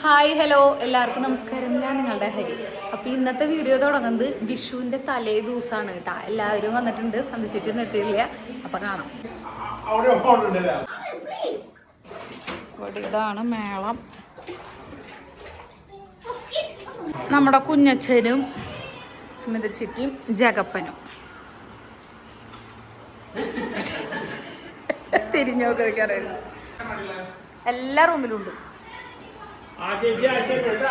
Hi hello എല്ലാവർക്കും നമസ്കാരം. ഞാൻ നിങ്ങളുടെ ഹരി. അപ്പോൾ ഇന്നത്തെ വീഡിയോ തുടങ്ങുന്നത് വിഷുവിൻ്റെ തലേ ദിവസമാണ് കേട്ടോ. എല്ലാവരും വന്നിട്ടുണ്ട്, സന്ധിച്ചിട്ടൊന്നും എത്തിയില്ല. അപ്പോൾ കാണാം. ഇതാണ് മേളം. നമ്മുടെ കുഞ്ഞച്ഛനും സ്മിതച്ചിറ്റിയും ജഗപ്പനും തിരിഞ്ഞോക്കറിയാം. എല്ലാ റൂമിലുണ്ട്.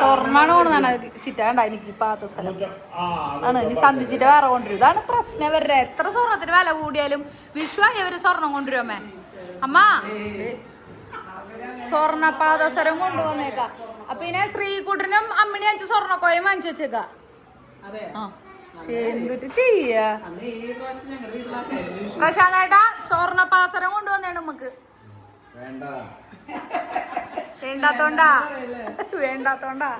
സ്വർണ്ണമാണ് കൊണ്ടാണ് ചിറ്റാണ്ട എനിക്ക് പാത്ത സ്ഥലം ആണ്. ഇനി സന്ധിച്ചിട്ട് വേറെ കൊണ്ടുവരും. ഇതാണ് പ്രശ്നം വരെ. എത്ര സ്വർണ്ണത്തിന് വില കൂടിയാലും വിഷു ആയവര് സ്വർണം കൊണ്ടുവരും. അമ്മ സ്വർണ്ണ പാദസരം കൊണ്ടുവന്നേക്കാം. അപ്പൊ ഇനി ശ്രീകുട്ടനും അമ്മിണി അഞ്ച് സ്വർണ്ണക്കോയം വാങ്ങിച്ചു വെച്ചേക്ക. എന്തൊട്ട് ചെയ്യാ പ്രശാന്തേട്ടാ? സ്വർണ്ണ പാദസരം കൊണ്ടുവന്നേണ് നമുക്ക്. വേണ്ടാത്തോണ്ടാ വേണ്ടാത്തോണ്ടാ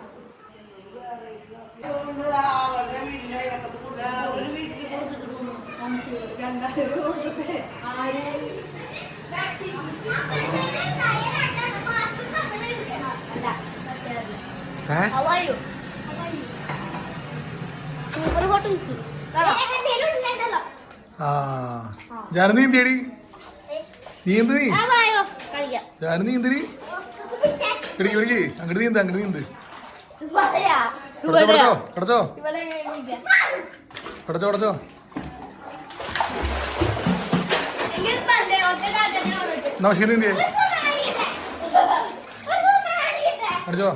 നീന്തേടി നീന്തി നീന്തരി പിടിക്ക് പിടിക്ക്. അങ്ങോട്ട് നീന്ത്, അങ്ങോട്ട് നീന്ത്. അടച്ചോ അടച്ചോ അടച്ചോ അടച്ചോ. നമസ്കാരം. നീന്തിയേ അടച്ചോ.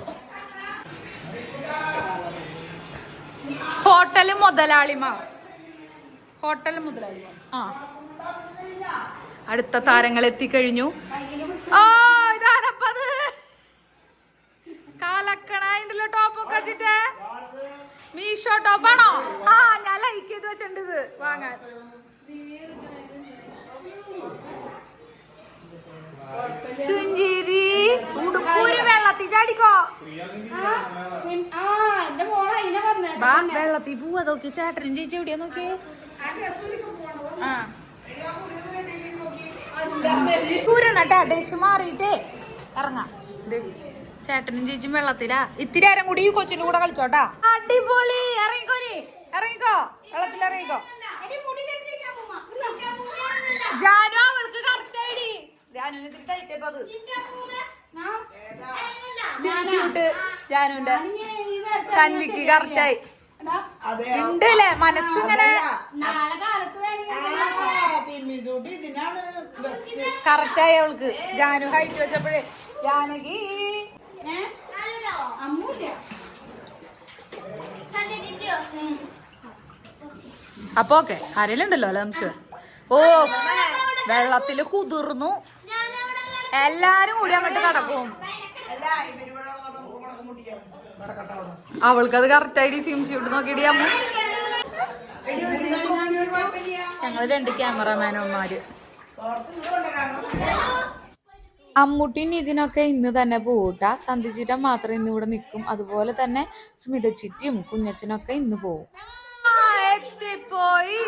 ഹോട്ടല് മുതലാളിമാർ. അടുത്ത താരങ്ങൾ എത്തിക്കഴിഞ്ഞു. ഇതാരപ്പത് കാലക്കണല്ലോ ടോപ്പൊക്കെ വെച്ചിട്ട്. മീഷോ ടോപ്പാണോ? ഞാൻ ലൈക്ക് ചെയ്ത് വെച്ചിട്ടുണ്ട് ഇത് വാങ്ങാൻ. ചുഞ്ചിരി ഉടുപ്പൂര് വെള്ളത്തിൽ ചാടിക്കോ. വെള്ളത്തിൽ പോവാ. നോക്കി ചേട്ടനും ചേച്ചി എവിടെയാ നോക്കിയേ. കൂരണട്ടാ ദേശം മാറിയിട്ടേ ഇറങ്ങാം. ചേട്ടനും ചേച്ചിയും വെള്ളത്തിലാ. ഇത്തിരി നേരം കൂടി ഈ കൊച്ചിന്റെ കൂടെ കളിച്ചോട്ടാ. അടിപൊളി. ഇറങ്ങിക്കോ, നീ ഇറങ്ങിക്കോ, വെള്ളത്തിൽ ഇറങ്ങിക്കോ. ജാനു അവൾക്ക് കറക്റ്റ് ആയിടി. ജാനുവിന് ഇത്തിരി ടൈറ്റ് അത് ജാനുവിന്റെ തൻവിക്ക് കറക്റ്റായി ഉണ്ടല്ലേ. മനസ്സിങ്ങനെ കറക്റ്റായി അവൾക്ക്. ജാനു ഹൈറ്റ് വെച്ചപ്പോഴേ ജാനകി അപ്പൊ ഓക്കെ. ആരെങ്കിലുണ്ടല്ലോ അല്ലെ സംശയം. ഓ വെള്ളത്തില് കുതിർന്നു. എല്ലാരും കൂടി അങ്ങോട്ട് കടക്കും. അവൾക്കത് കറക്റ്റായിട്ട് സിംസി കൊണ്ട് നോക്കിയിടി അമ്മ. ഞങ്ങള് 2 ക്യാമറമാനന്മാര്. അമ്മൂട്ടിയും ഇതിനൊക്കെ ഇന്ന് തന്നെ പോകൂട്ടാ. സന്ധിച്ചിട്ട മാത്രം ഇന്ന് ഇവിടെ നിൽക്കും. അതുപോലെ തന്നെ സ്മിതച്ചിറ്റിയും കുഞ്ഞച്ചനൊക്കെ ഇന്ന് പോവും. എത്തിപ്പോയി.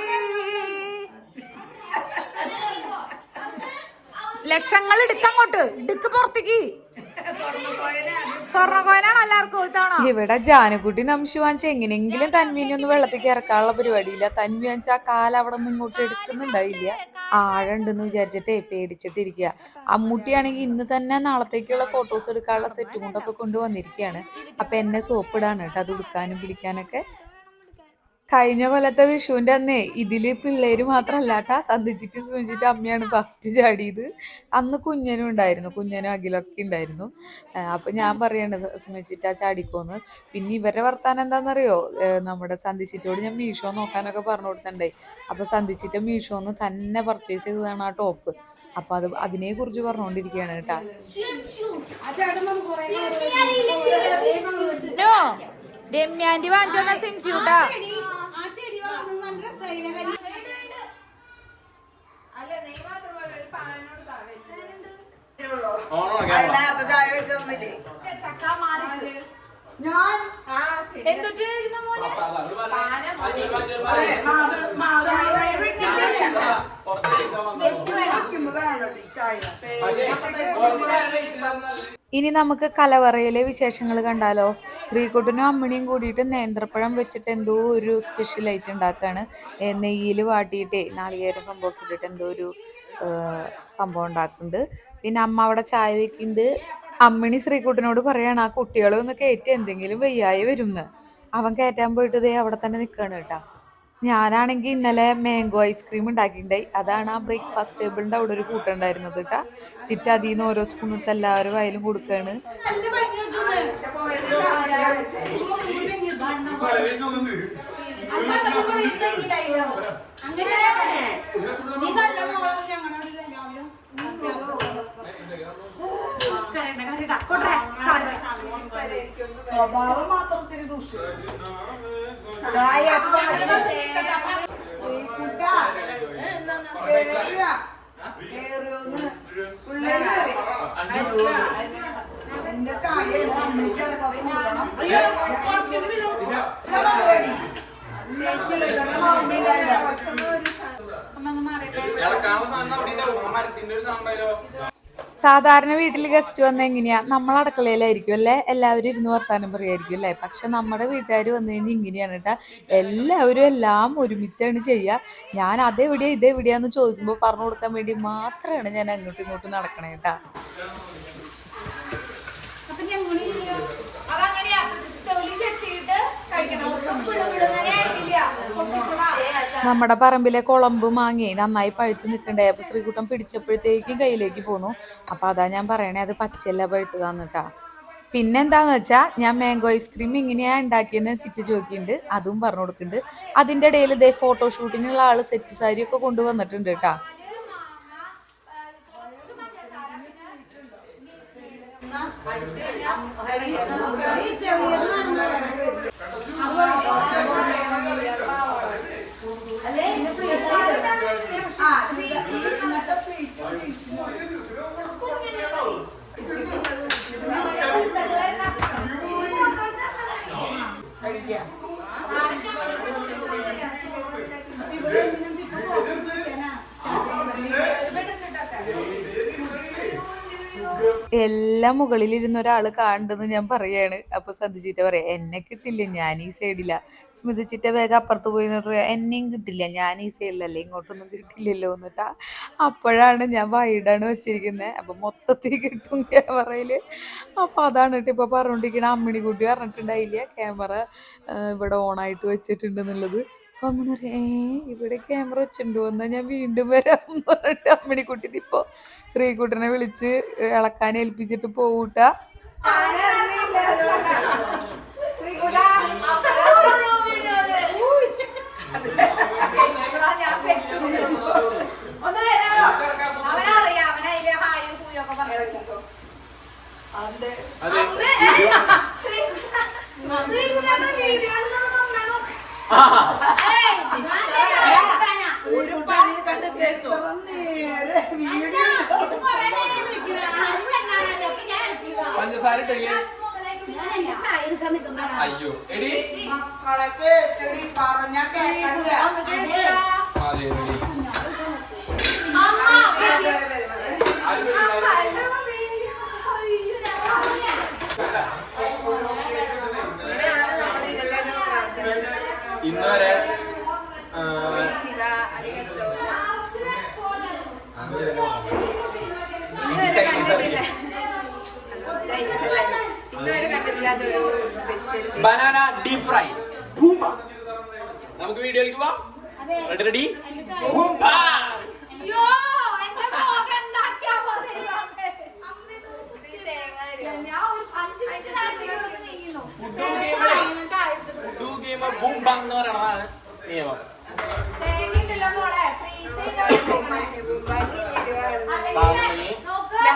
ലക്ഷങ്ങൾ എടുക്കങ്ങോട്ട് എടുക്ക് പുറത്തേക്ക്. സ്വർണ്ണക്കോയനാണ് എല്ലാവർക്കും. ഇവിടെ ജാനുക്കുട്ടി നംശു വാങ്ങിച്ച എങ്ങനെയെങ്കിലും തന്മീനെ ഒന്ന് വെള്ളത്തേക്ക് ഇറക്കാനുള്ള പരിപാടിയില്ല. തന്മി വാങ്ങിച്ച ആ കാല അവിടെ നിന്ന് ഇങ്ങോട്ട് എടുക്കുന്നുണ്ടായില്ല. ആഴുണ്ടെന്ന് വിചാരിച്ചിട്ടേ പേടിച്ചിട്ടിരിക്കുക. അമ്മൂട്ടിയാണെങ്കിൽ ഇന്ന് തന്നെ നാളത്തേക്കുള്ള ഫോട്ടോസ് എടുക്കാനുള്ള സെറ്റ് കൊണ്ടൊക്കെ കൊണ്ടുവന്നിരിക്കുകയാണ്. അപ്പൊ എന്നെ സോപ്പിടാണ് കേട്ടോ അത് എടുക്കാനും പിടിക്കാനൊക്കെ. കഴിഞ്ഞ കൊല്ലത്തെ വിഷുവിന്റെ അന്നേ ഇതില് പിള്ളേര് മാത്രല്ലാട്ടാ സന്ധിച്ചിട്ട് സൂചിച്ചിട്ട് അമ്മയാണ് ഫസ്റ്റ് ചാടിയത്. അന്ന് കുഞ്ഞനും ഉണ്ടായിരുന്നു, കുഞ്ഞനും അഖിലൊക്കെ ഉണ്ടായിരുന്നു. അപ്പൊ ഞാൻ പറയാണ് സ്മിച്ചിട്ടാ ചാടിക്കോന്ന്. പിന്നെ ഇവരുടെ വർത്താനം എന്താണെന്നറിയോ, നമ്മുടെ സന്ധിച്ചിട്ടോട് ഞാൻ മീഷോ നോക്കാനൊക്കെ പറഞ്ഞു കൊടുത്തിട്ടുണ്ടായി. അപ്പൊ സന്ധിച്ചിട്ട് മീഷോന്ന് തന്നെ പർച്ചേസ് ചെയ്തതാണ് ആ ടോപ്പ്. അപ്പൊ അതിനെ കുറിച്ച് പറഞ്ഞുകൊണ്ടിരിക്കുകയാണ് കേട്ടാ. രമ്യാന്റി വാങ്ങിച്ചോണ്ടാ സിംസിയൂട്ടാ. എന്തൊട്ട് എഴുതുന്ന പോലെ ഇനി നമുക്ക് കലവറയിലെ വിശേഷങ്ങൾ കണ്ടാലോ. ശ്രീകുട്ടനും അമ്മിണിയും കൂടിയിട്ട് നേന്ത്രപ്പഴം വെച്ചിട്ട് എന്തോ ഒരു സ്പെഷ്യൽ ആയിട്ട് ഉണ്ടാക്കുകയാണ്. നെയ്യിൽ വാട്ടിയിട്ടേ നാളികേരം സംഭവമൊക്കെ ഇട്ടിട്ട് എന്തോ ഒരു സംഭവം ഉണ്ടാക്കുന്നുണ്ട്. പിന്നെ അമ്മ അവിടെ ചായ വെക്കുന്നുണ്ട്. അമ്മിണി ശ്രീകുട്ടനോട് പറയാണ് ആ കുട്ടികളെ ഒന്ന് കയറ്റി എന്തെങ്കിലും വയ്യായി വരുമെന്ന്. അവൻ കയറ്റാൻ പോയിട്ട് ദേ അവിടെ തന്നെ നിൽക്കുകയാണ് കേട്ടോ. ഞാനാണെങ്കിൽ ഇന്നലെ മാംഗോ ഐസ്ക്രീം ഉണ്ടാക്കിയിട്ടുണ്ടായി. അതാണ് ആ ബ്രേക്ക്ഫാസ്റ്റ് ടേബിളിൻ്റെ അവിടെ ഒരു കൂട്ടുണ്ടായിരുന്നത് കേട്ടോ. ചിറ്റ അതിൽ നിന്ന് ഓരോ സ്പൂൺ എടുത്ത് എല്ലാവരും വയലും കൊടുക്കുകയാണ്. സ്വഭാവം മാത്രം ചായ എന്റെ ചായ സാധാരണ വീട്ടിൽ ഗസ്റ്റ് വന്ന എങ്ങനെയാ, നമ്മൾ അടുക്കളയിലായിരിക്കും അല്ലേ, എല്ലാവരും ഇരുന്ന് വർത്താനം പറയുമായിരിക്കും അല്ലേ. പക്ഷെ നമ്മുടെ വീട്ടുകാർ വന്നു കഴിഞ്ഞാൽ ഇങ്ങനെയാണ് കേട്ടാ. എല്ലാവരും എല്ലാം ഒരുമിച്ചാണ് ചെയ്യുക. ഞാൻ അതെവിടെയാ ഇതെവിടെയാന്ന് ചോദിക്കുമ്പോൾ പറഞ്ഞു കൊടുക്കാൻ വേണ്ടി മാത്രമാണ് ഞാൻ അങ്ങോട്ടും ഇങ്ങോട്ടും നടക്കണേ കേട്ടാ. നമ്മുടെ പറമ്പിലെ കുളമ്പ് മാങ്ങി നന്നായി പഴുത്ത് നിൽക്കണ്ടേ. അപ്പൊ ശ്രീകുട്ടൻ പിടിച്ചപ്പോഴത്തേക്കും കയ്യിലേക്ക് പോന്നു. അപ്പൊ അതാ ഞാൻ പറയണേ, അത് പച്ചല്ല പഴുത്തതാന്ന് കേട്ടാ. പിന്നെന്താന്ന് വെച്ചാൽ ഞാൻ മാംഗോ ഐസ്ക്രീം ഇങ്ങനെയാ ഉണ്ടാക്കിയെന്ന് ചിറ്റ് ചോദിക്കുന്നുണ്ട്, അതും പറഞ്ഞു കൊടുക്കുന്നുണ്ട്. അതിൻ്റെ ഇടയിൽ ഇതേ ഫോട്ടോഷൂട്ടിനുള്ള ആള് സെറ്റ് സാരിയൊക്കെ കൊണ്ടുവന്നിട്ടുണ്ട് കേട്ടാ. എല്ലാം മുകളിലിരുന്ന ഒരാൾ കാണുന്നെന്ന് ഞാൻ പറയാണ്. അപ്പൊ സന്ധിച്ചിട്ട പറയാം എന്നെ കിട്ടില്ല, ഞാൻ ഈ സൈഡില്ല. സ്മിതിച്ചിട്ട വേഗം അപ്പുറത്ത് പോയി പറയാ എന്നെയും കിട്ടില്ല, ഞാൻ ഈ സൈഡിലല്ലേ, ഇങ്ങോട്ടൊന്നും കിട്ടില്ലല്ലോ എന്നിട്ടാ. അപ്പോഴാണ് ഞാൻ വൈഡാണ് വെച്ചിരിക്കുന്നത്, അപ്പൊ മൊത്തത്തിൽ കിട്ടും ക്യാമറയില്. അപ്പൊ അതാണ് കേട്ടോ ഇപ്പൊ പറഞ്ഞോണ്ടിരിക്കണ. അമ്മിണി കുട്ടി പറഞ്ഞിട്ടുണ്ടായില്ല ക്യാമറ ഇവിടെ ഓണായിട്ട് വെച്ചിട്ടുണ്ട് എന്നുള്ളത്. അപ്പൊ അമ്മണി പറയാ ഇവിടെ ക്യാമറ വെച്ചിട്ടുണ്ടോ, എന്നാ ഞാൻ വീണ്ടും വരാം എന്ന് പറഞ്ഞിട്ട് അമ്മിണിക്കുട്ടി ഇപ്പൊ ശ്രീകുട്ടനെ വിളിച്ച് ഇളക്കാൻ ഏൽപ്പിച്ചിട്ട് പോവൂട്ടാ. അയ്യോ എടി മക്കളൊക്കെ പറഞ്ഞ ഇന്ന് വരെ ബനാന ഡീപ് ഫ്രൈ ഭൂമ്പ. നമുക്ക് വീഡിയോയിലേക്ക് പോവാം. റെഡി ഭൂമ്പ. ഭൂമ്പ എന്ന് പറയണതാണ് നിയമം.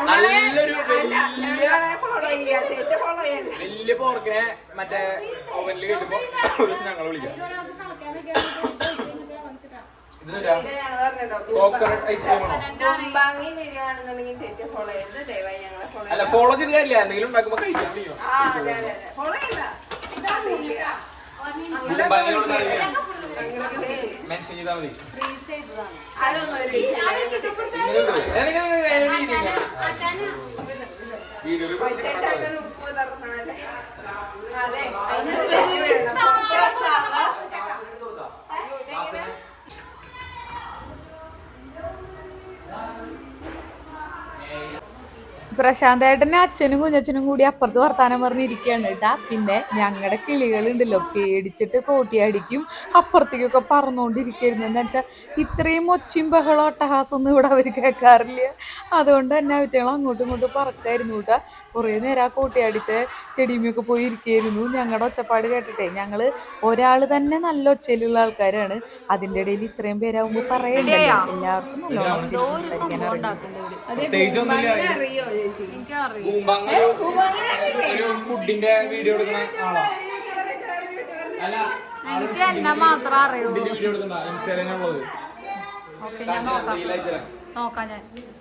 നല്ലൊരു വലിയ പോർക്കിനെ മറ്റേ ഓവനിൽ കിട്ടുമ്പോ ഞങ്ങൾ വിളിക്കാം. അല്ല ഫോളോ ചെയ്ത് കാര്യമില്ല, എന്തെങ്കിലും ഉണ്ടാക്കുമ്പോ കഴിക്കാൻ മെൻഷൻ ചെയ്താൽ മതി. വീഡിയോയിൽ പ്രശാന്തേട്ടന്റെ അച്ഛനും കുഞ്ഞച്ഛനും കൂടി അപ്പുറത്ത് വർത്താനം പറഞ്ഞിരിക്കുകയാണ് കേട്ടാ. പിന്നെ ഞങ്ങളുടെ കിളികളുണ്ടല്ലോ പേടിച്ചിട്ട് കോട്ടിയടിക്കും അപ്പുറത്തേക്കൊക്കെ പറന്നുകൊണ്ടിരിക്കുന്നു. എന്താ വെച്ചാൽ ഇത്രയും ഒച്ചയും ബഹളം അട്ടഹാസം ഒന്നും ഇവിടെ അവർ കേൾക്കാറില്ല. അതുകൊണ്ട് തന്നെ അവറ്റകൾ അങ്ങോട്ടും ഇങ്ങോട്ടും പറക്കായിരുന്നു കേട്ടാ. കുറേ നേരം ആ കോട്ടിയാടിത്തെ ചെടിയുമൊക്കെ പോയി ഇരിക്കുകയായിരുന്നു. ഞങ്ങളുടെ ഒച്ചപ്പാട് കേട്ടിട്ടേ ഞങ്ങള് ഒരാൾ തന്നെ നല്ല ഒച്ചയിലുള്ള ആൾക്കാരാണ്. അതിന്റെ ഇടയിൽ ഇത്രയും പേരാകുമ്പോൾ പറയണ്ടല്ലോ, എല്ലാവർക്കും നല്ലോണം ഒച്ചയിൽ സംസാരിക്കാൻ അറിയാം. ഒരു ഫുഡിന്റെ വീഡിയോ എടുക്കുന്ന ആളാ. അല്ല, എനിക്ക് എന്നെ മാത്രം അറിയൂ. ഫുഡിന്റെ വീഡിയോ എടുക്കണ്ട, ഇൻസ്റ്റാഗ്രാമിലുള്ളത്.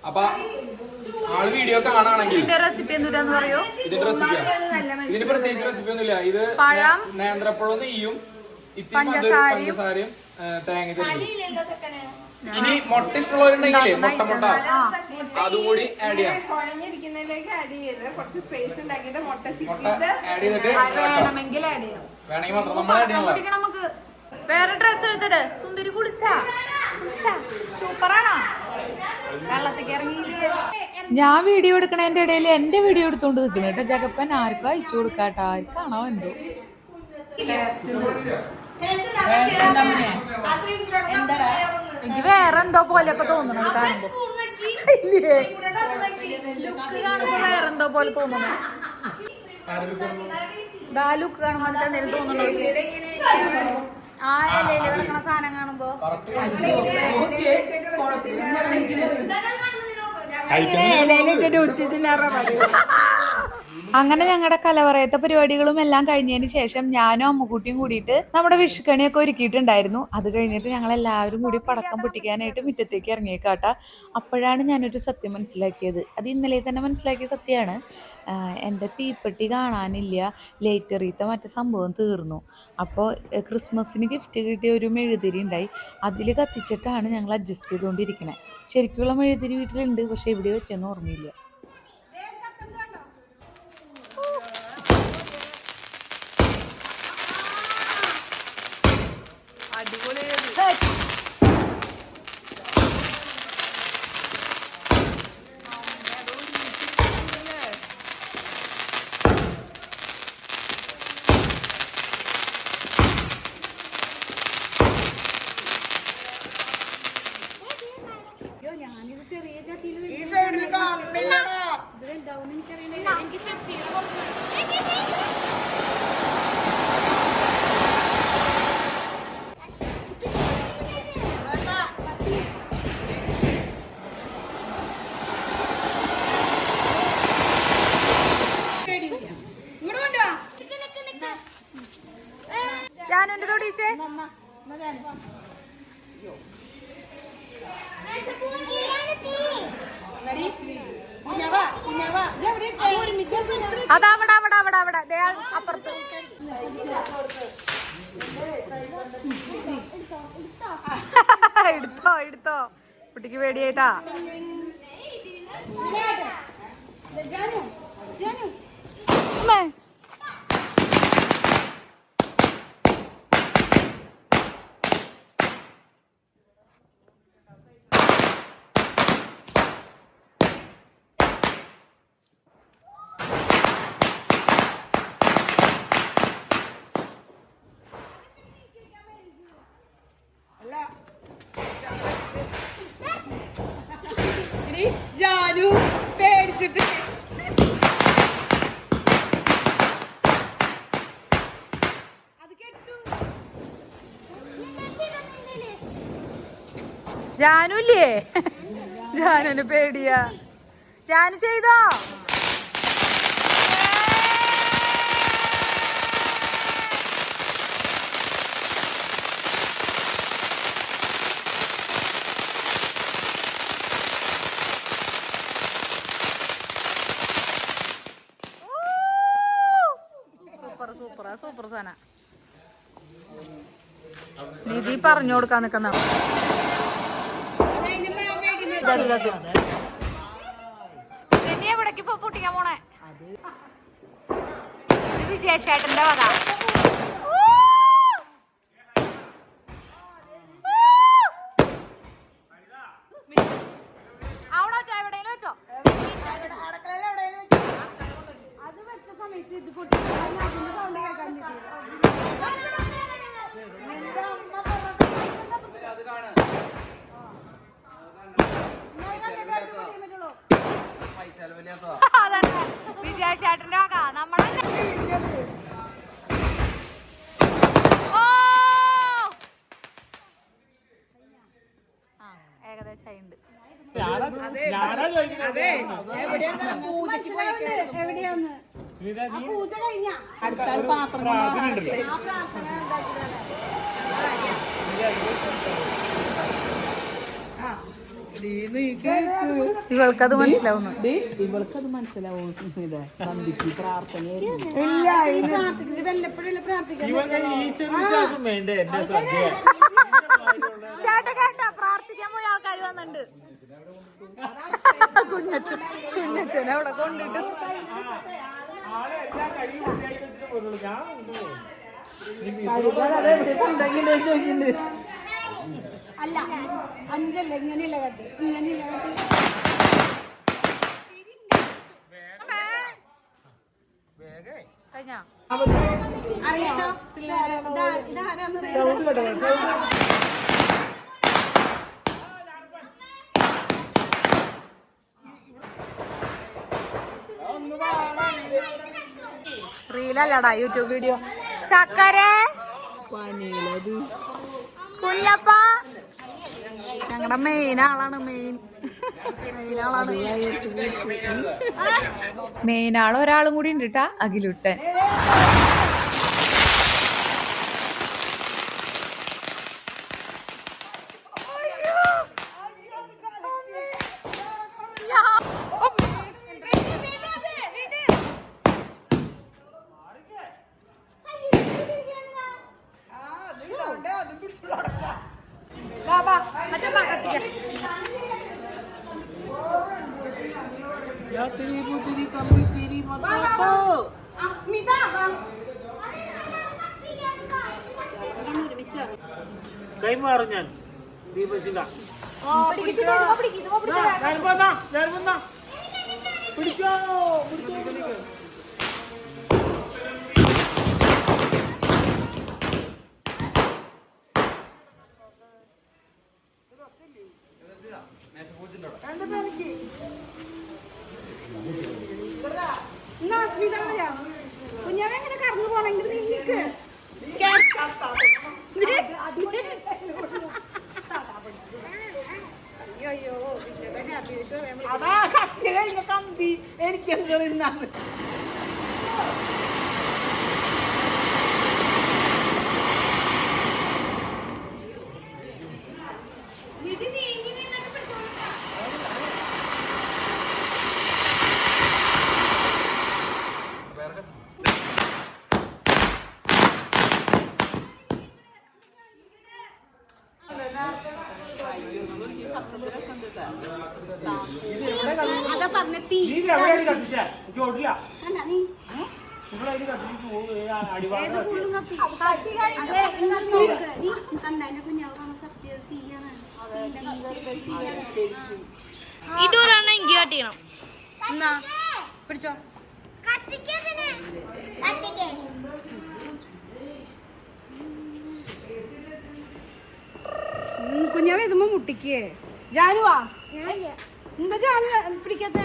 അപ്പൊ ആള് വീഡിയോ കാണാണെങ്കിൽ ഇതിന്റെ റെസിപ്പി എന്തുരാന്ന് പറയൂ. ഇതിന്റെ റെസിപ്പിയാ. ഇതിന് പ്രത്യേകിച്ച് റെസിപ്പി ഒന്നുമില്ല. ഇത് നേന്ത്രപ്പഴം നെയ്യും പഞ്ചസാരയും തേങ്ങ ചെറുക്കും. ഇനി മുട്ട ഇഷ്ടമുള്ളവരുണ്ടെങ്കിലേ മുട്ട അതുകൂടി ആഡ് ചെയ്യാം. മുട്ട ആഡ് ചെയ്തിട്ട് വേണമെങ്കിൽ ആഡ് ചെയ്യാം. വേണമെങ്കിൽ മാത്രം നമ്മൾ ആഡ് ചെയ്യണം. നമുക്ക് വേറെ ഡ്രസ് എടുത്തിട്ട് സുന്ദരി കുളിച്ചാ സൂപ്പറാണോ? വെള്ളത്തേക്ക് ഇറങ്ങിയില്ലേ? ഞാൻ വീഡിയോ എടുക്കണതിന്റെ ഇടയിൽ എന്റെ വീഡിയോ എടുത്തോണ്ട് നിൽക്കണ കേട്ടോ. ജഗപ്പൻ ആർക്കും അയച്ചു കൊടുക്കാട്ടോ, ആർക്കാണോ എന്തോ. എനിക്ക് വേറെ എന്തോ പോലെയൊക്കെ തോന്നണം കാണുമ്പോ. ലുക്ക് കാണുമ്പോ വേറെന്തോ പോലെ തോന്നണം. ലുക്ക് കാണുമ്പോ എനിക്ക് എന്തെങ്കിലും തോന്നണോ? ആ ഇലയിൽ കിടക്കണ സാധനം കാണുമ്പോ അങ്ങനെ ഞങ്ങളുടെ കലവറയത്തെ പരിപാടികളും എല്ലാം കഴിഞ്ഞതിന് ശേഷം ഞാനും അമ്മുക്കുട്ടിയും കൂടിയിട്ട് നമ്മുടെ വിഷുക്കണിയൊക്കെ ഒരുക്കിയിട്ടുണ്ടായിരുന്നു. അത് കഴിഞ്ഞിട്ട് ഞങ്ങൾ എല്ലാവരും കൂടി പടക്കം പൊട്ടിക്കാനായിട്ട് മുറ്റത്തേക്ക് ഇറങ്ങിയേക്കാട്ടാ. അപ്പോഴാണ് ഞാനൊരു സത്യം മനസ്സിലാക്കിയത്. അത് ഇന്നലെ തന്നെ മനസ്സിലാക്കിയ സത്യമാണ്. എൻ്റെ തീപ്പെട്ടി കാണാനില്ല, ലേറ്ററിയത്തെ മറ്റേ സംഭവം തീർന്നു. അപ്പോൾ ക്രിസ്മസിന് ഗിഫ്റ്റ് കിട്ടിയ ഒരു മെഴുതിരി ഉണ്ടായി, അതിൽ കത്തിച്ചിട്ടാണ് ഞങ്ങൾ അഡ്ജസ്റ്റ് ചെയ്തുകൊണ്ടിരിക്കണേ. ശരിക്കുള്ള മെഴുതിരി വീട്ടിലുണ്ട്, പക്ഷെ എവിടെ വെച്ചെന്ന് ഓർമ്മയില്ല. ഈ സൈഡിൽ കാണുന്നില്ലടാ. ഞാനെന്റെ തൊടിച്ചേ അതവിടെ അവിടെ അവിടെ അവിടെ അപ്പുറത്ത്. എടുത്തോ എടുത്തോ, കുട്ടിക്ക് പേടിയായിട്ടാ. ജാനു പേടിച്ചിട്ട് ജാനുല്ലേ? ജാനുവിന് പേടിയാ. ജാനു ചെയ്തോ? സൂപ്പർ സാധന. നിധി പറഞ്ഞു കൊടുക്കാൻ നിക്കുന്ന ഇനി എവിടേക്ക് ഇപ്പൊ പൊട്ടിക്കാൻ പോണേ? ഇത് വിജയശേട്ടന്റെ വക. അവിടെ വെച്ചോ, എവിടെയെങ്കിലും വെച്ചോ. അത് വെച്ച സമയത്ത് ഇത് പൊട്ടി അതന്നെ വിജയശേട്ടന്റെ വക. നമ്മുടെ ഏകദേശം ഉണ്ട്. എവിടെയാന്ന് പൂജ കഴിഞ്ഞ അടുത്ത പാത്രം ഇവൾക്കത് മനസ്സിലാവുന്നു. ഇവൾക്കത് മനസ്സിലാവും. സന്ധിക്ക് പ്രാർത്ഥനയായിരുന്നു. ചേട്ടൻ കേട്ട പ്രാർത്ഥിക്കാൻ പോയ ആൾക്കാർ വന്നിട്ടുണ്ട്. കുഞ്ഞച്ഛനെ അവിടെ കൊണ്ടിട്ട് അല്ല അഞ്ചല്ല ഇങ്ങനെയുള്ള കട്ട് ഇങ്ങനെയുള്ള കട്ട് കഴിഞ്ഞാ അറിയാം പിള്ളേരെ ഇതാരാന്ന് റീലല്ലടാ, യൂട്യൂബ് വീഡിയോ. ചക്കരെ കുഞ്ഞപ്പ ഞങ്ങളുടെ മെയിൻ ആളാണ്. മെയിൻ ആൾ ഒരാളും കൂടി ഉണ്ട് ട്ടാ, അഖിലുട്ടൻ. കൈമാറും ഞാൻ ദീപശില. പിടിച്ചോ കുഞ്ഞാവെങ്ങനെ കറന്നു പോണെങ്കിൽ നീക്ക് അതാ കത്തി കഴിഞ്ഞ കമ്പി എനിക്ക് ഇന്നാണ്. അതാ പറഞ്ഞ തീ സത്യ തീയാണ് ഇടൂരാണ് ഇഞ്ചി കട്ടിക്കണം. എന്നാ പിടിച്ചോ. കുഞ്ഞാവ ഇതുമ്പോ മുട്ടിക്കേ. ജാനുവാ എന്താ ജാനു പിടിക്കാത്ത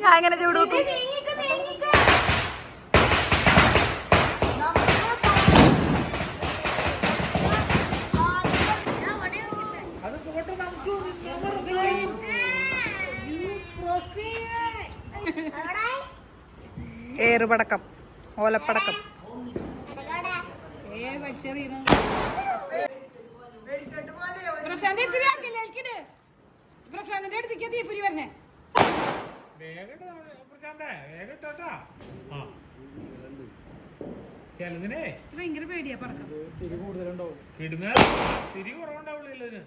ഞാൻ എങ്ങനെ ചൂട് ഏറുപടക്കം, ഓലപ്പടക്കം. പ്രശാന്ത് പ്രശാന്തിന്റെ അടുത്തേക്ക് തീപ്പൊരി വരണേ. ചിലതിനെ ഭയങ്കര പേടിയാ പറക്കാം. തിരി കൂടുതലുണ്ടാവും. ഇടുന്ന തിരി കുറവുണ്ടാവുള്ളൂ ഇതിന്.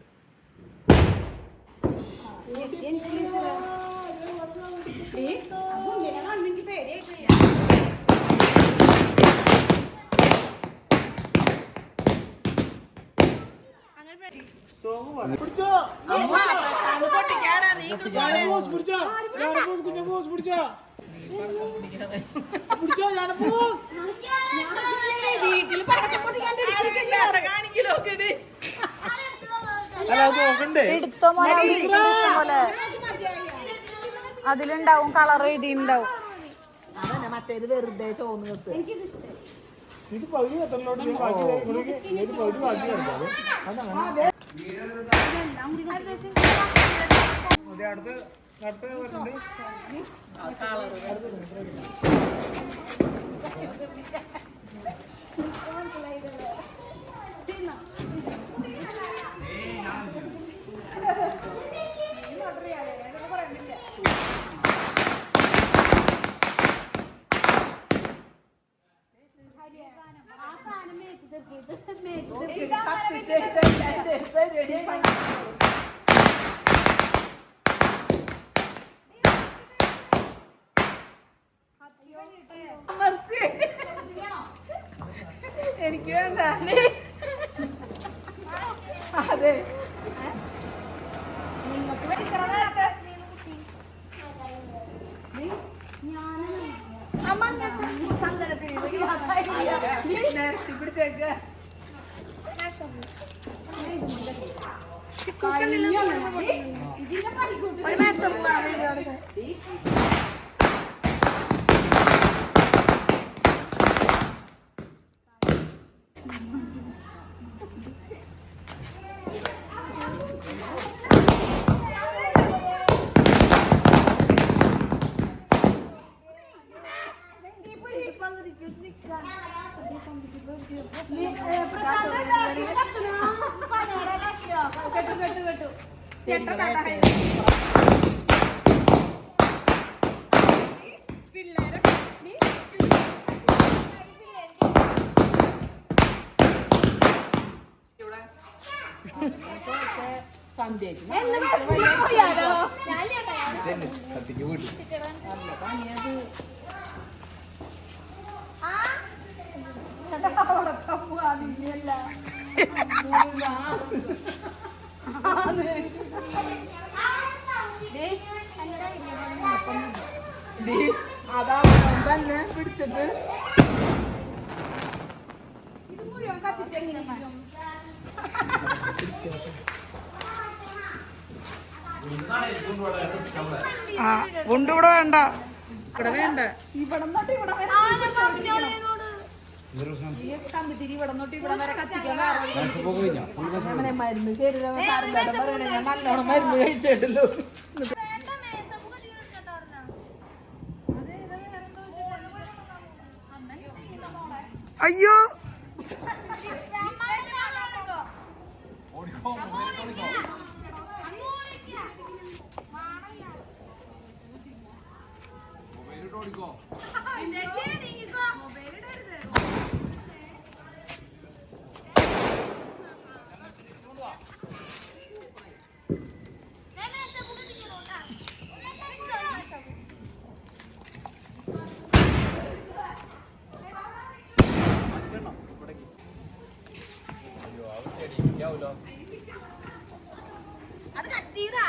പിടിച്ചോ പൊട്ടിക്കാടാ നീ പിടിച്ചോ കുഞ്ഞ പിടിച്ചോ പിടിച്ചോ വീട്ടിൽ പടക്കം പൊട്ടിക്കാൻ കാണിക്കലോ എടുത്തോ മോനെ, അവിടെ ഇരിക്കുന്ന ഇഷ്ടം പോലെ. അതിലുണ്ടാവും കളർ എഴുതിണ്ടാവും. അതന്നെ മറ്റേത് വെറുതെ ചോന്ന് നിർത്ത്. ഇത് പകുതി എത്രലോട്ട് ബാക്കി പകുതി ബാക്കി അടുത്ത വരുന്നുണ്ട്. എനിക്ക് വേണ്ട. അതെ പിടിച്ചേക്ക്. ഒരു മാസം അതാ തന്നെ പിടിച്ചിട്ട് ഗുണ്ടിവിടെ വേണ്ട. ഇവിടെ വേണ്ട. ഇവിടെ കമ്പിത്തിരി ഇവിടെ നോട്ട് ഇവിടെ വരെ കത്തിക്കാൻ അങ്ങനെ മരുന്ന് ശരിയല്ല പറയണേ. ഞാൻ നല്ലോണം മരുന്ന് കഴിച്ചിട്ടല്ലോ. അയ്യോ അത് കത്തിയതാ.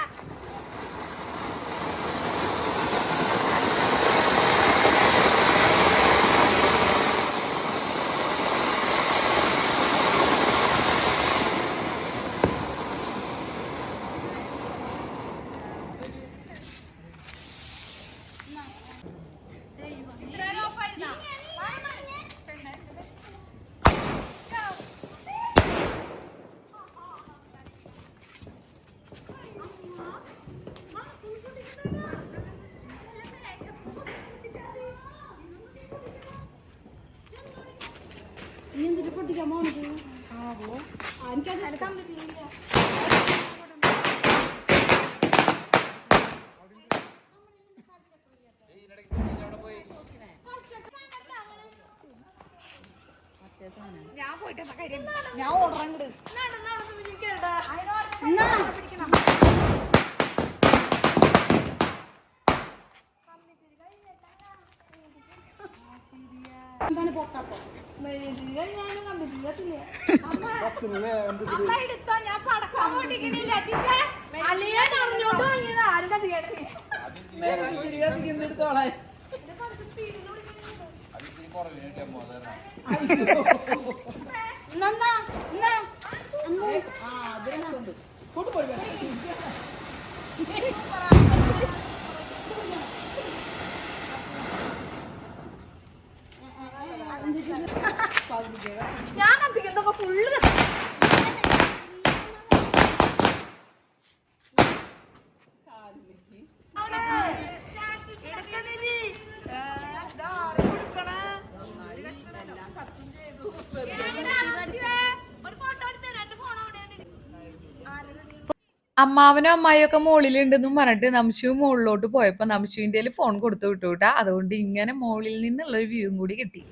നീ എന്തിട്ട് പൊട്ടിക്കാൻ പോകുന്നത്? എനിക്കത് കമ്പിത്തിരില്ല. ഞാൻ പോയിട്ട് ഞാൻ ഓർഡർ ഞാൻ പടക്കാൻ പൊട്ടിക്കണില്ല എടുത്തോളാം. ഞാൻ കത്തിക്കുന്നതൊക്കെ ഫുള്ള് അമ്മാവനും അമ്മായിയും ഒക്കെ മുകളിലുണ്ടെന്നും പറഞ്ഞിട്ട് നംശു മുകളിലോട്ട് പോയപ്പോ നംശുവിന്റെ ഫോൺ കൊടുത്തു വിട്ടു കേട്ടാ. അതുകൊണ്ട് ഇങ്ങനെ മുകളിൽ നിന്നുള്ള ഒരു വ്യൂവും കൂടി കിട്ടി.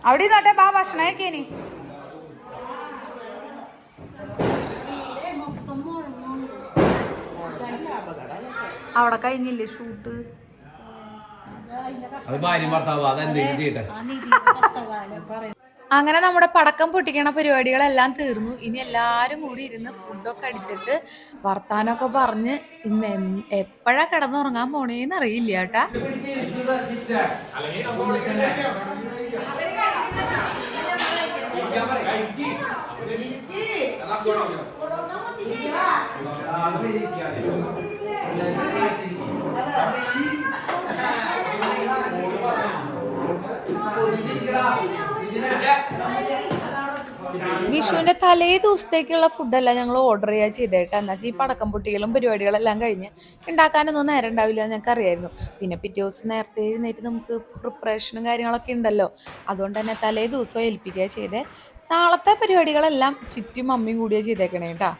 അവിടെ നോട്ടെ ബാ ഭക്ഷണം കഴിക്കേനി. അവിടെ കഴിഞ്ഞില്ലേ ഷൂട്ട്? അങ്ങനെ നമ്മുടെ പടക്കം പൊട്ടിക്കണ പരിപാടികളെല്ലാം തീർന്നു. ഇനി എല്ലാരും കൂടി ഇരുന്ന് ഫുഡൊക്കെ അടിച്ചിട്ട് വർത്താനൊക്കെ പറഞ്ഞ് ഇന്ന് എപ്പോഴാ കിടന്നുറങ്ങാൻ പോണേന്ന് അറിയില്ല കേട്ടാ. വിഷുവിന്റെ തലേ ദിവസത്തേക്കുള്ള ഫുഡല്ല ഞങ്ങൾ ഓർഡർ ചെയ്യാൻ ചെയ്തേട്ടാ. എന്നാ ഈ പടക്കം പൊട്ടികളും പരിപാടികളെല്ലാം കഴിഞ്ഞ് ഉണ്ടാക്കാനൊന്നും നേരം ഉണ്ടാവില്ല ഞങ്ങൾക്ക് അറിയായിരുന്നു. പിന്നെ പിറ്റേ ദിവസം നേരത്തെ എഴുന്നേറ്റ് നമുക്ക് പ്രിപ്പറേഷനും കാര്യങ്ങളൊക്കെ ഉണ്ടല്ലോ. അതുകൊണ്ട് തന്നെ തലേ ദിവസം ഏൽപ്പിക്കുക ചെയ്തേ. നാളത്തെ പരിപാടികളെല്ലാം ചുറ്റും മമ്മിയും കൂടിയാ ചെയ്തേക്കണേ കേട്ടാ.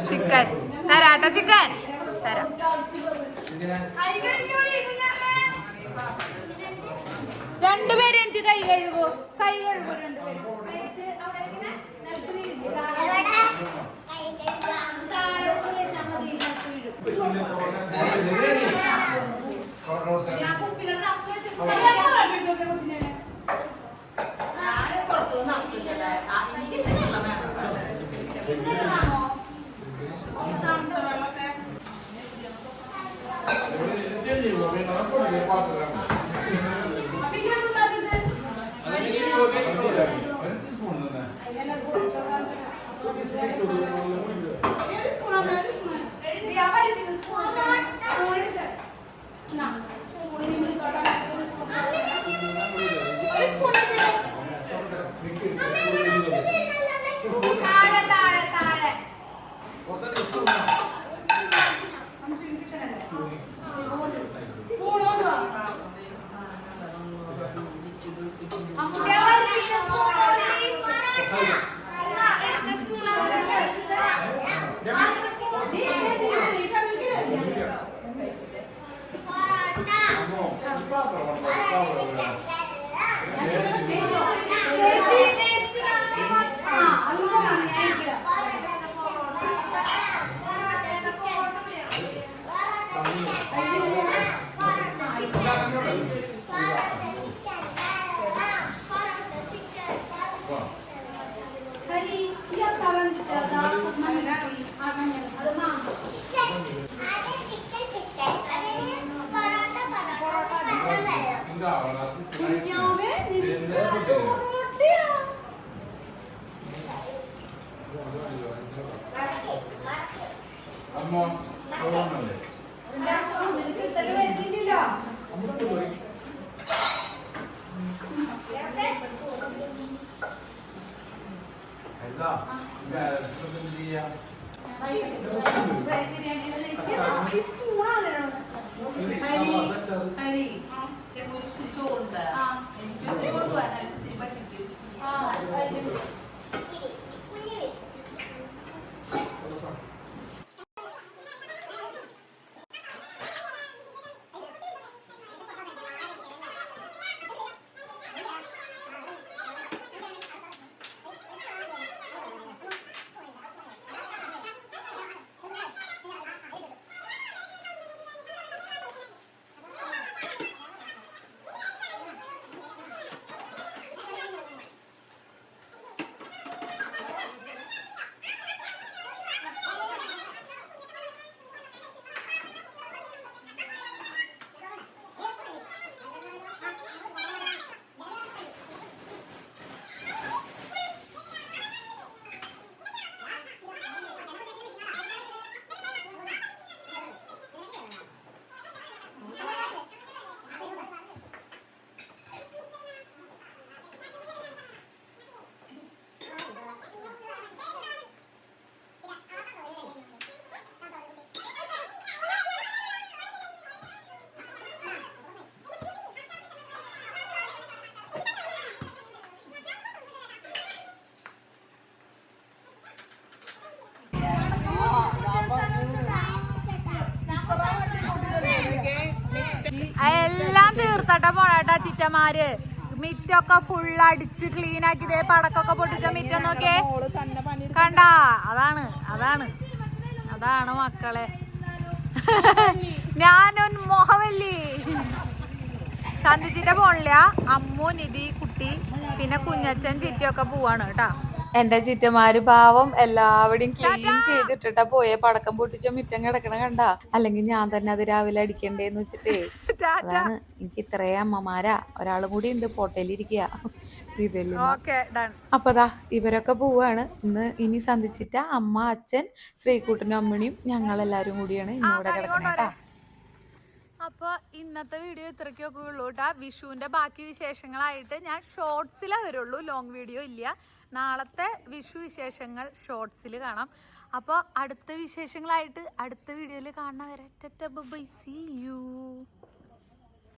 ചിക്കൻ തരാട്ടോ, ചിക്കൻ തരാം. രണ്ടുപേരും എനിക്ക് കൈ കഴുകൂ, കൈ കഴുകൂ രണ്ടുപേരും. എല്ലാം തീർത്തട്ടെ പോണേട്ടാ ചിറ്റമാര്. മിറ്റൊക്കെ ഫുൾ അടിച്ച് ക്ലീൻ ആക്കി ഇതേ പടക്കൊക്കെ പൊട്ടിച്ച മിറ്റം നോക്കിയേ കണ്ടാ. അതാണ് അതാണ് അതാണ് മക്കളെ. ഞാനൊരു മോഹമല്ലേ. സന്ധിച്ചിട്ട് പോണില്ല. അമ്മു, നിധി, കുട്ടി, പിന്നെ കുഞ്ഞച്ചൻ, ചിറ്റയൊക്കെ പോവാണ് കേട്ടാ. എന്റെ ചിറ്റമാര് പാവം എല്ലാവരുടെയും ക്ലീൻ ചെയ്തിട്ടിട്ടാ പോയെ. പടക്കം പൊട്ടിച്ച മിറ്റം കിടക്കണ കണ്ട. അല്ലെങ്കിൽ ഞാൻ തന്നെ അത് രാവിലെ അടിക്കണ്ടേന്ന് വെച്ചിട്ടേ. അതാണ് എനിക്ക് ഇത്രയും അമ്മമാരാ. ഒരാളും കൂടി ഉണ്ട് പോട്ടയിലിരിക്കുക. അപ്പതാ ഇവരൊക്കെ പോവാണ്. ഇനി സന്ധിച്ചിട്ട അമ്മ, അച്ഛൻ, ശ്രീകുട്ടനും അമ്മണിയും ഞങ്ങളെല്ലാരും കൂടിയാണ് ഇന്നിവിടെ കിടക്കണേട്ടാ. അപ്പൊ ഇന്നത്തെ വീഡിയോ ഇത്രയ്ക്കൊക്കെ ഉള്ളൂ കേട്ടാ. വിഷുവിന്റെ ബാക്കി വിശേഷങ്ങളായിട്ട് ഞാൻ ഷോർട്സിലേ വരുള്ളൂ, ലോങ് വീഡിയോ ഇല്ല. നാളത്തെ വിഷു വിശേഷങ്ങൾ ഷോർട്സിൽ കാണാം. അപ്പോൾ അടുത്ത വിശേഷങ്ങളായിട്ട് അടുത്ത വീഡിയോയിൽ കാണുന്നവരെ ബൈ, സീ യു.